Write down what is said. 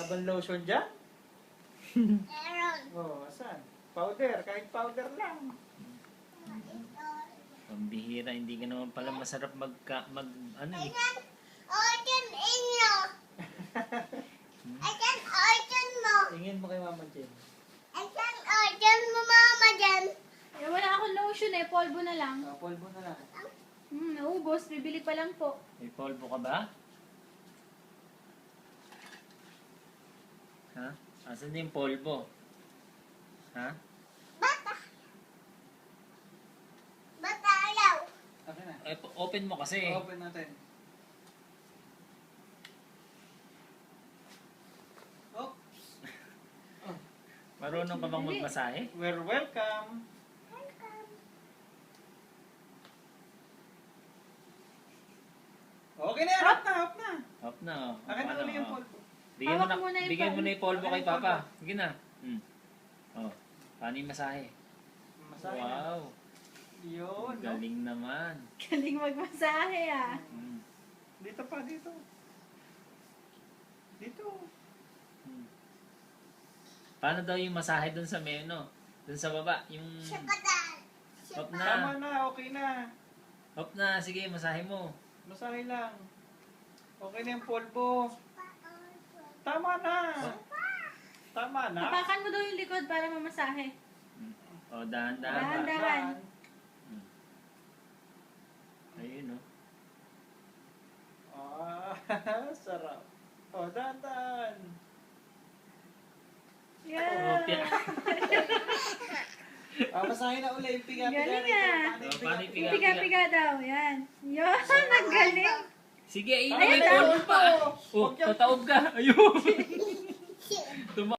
Laban lotion dyan? Meron. Oh, asan? Powder, kahit powder lang. Pambihira, hindi ka naman pala masarap ano eh. Organ inyo. Asan organ mo? Tingin mo kay Mama Jen. Asan organ mo, mama dyan? Eh, wala akong lotion eh. Polvo na lang. Polvo na lang. Naubos. Bibili pa lang po. May polvo ka ba? Ha? Asan yung polvo? Ha? Bata. Bata alaw. Okay na. Eh, open mo kasi. Open natin. Oops. Marunong ka bang magmasahe? We're welcome. Okay na yan. Hop na, hop na. Off na. Oh. Akin na Ano, uli yung oh. polvo. Bigyan mo Hawak mo na na, yung bigyan mo na yung polvo kay Papa. Sige na. Oh, paano yung masahe? Masahe na. Wow. Yun, no? Galing naman. Galing magmasahe ah. Dito pa, dito. Dito. Paano daw yung masahe dun sa meno? Dun sa baba, yung... Sipatan. Hop Tama na. na, okay na. Hop na, sige, masahe mo. Masahe lang. Okay na yung polvo. Tama na. Tama na. Tapakan mo daw yung likod para mamasahe. Oh, dahan-dahan. Dahan-dahan. Ayun, oh. Ah, sarap. Oh, dandan. Yeah. Masahe na uli. Piga-piga. Galing ah. Paano yung piga-piga? Piga-piga daw. Yan. Yun. Ang galing. Sige, ayun, Ay, may tayo polvo pa. pa. Oh, tataob ka. Ayun.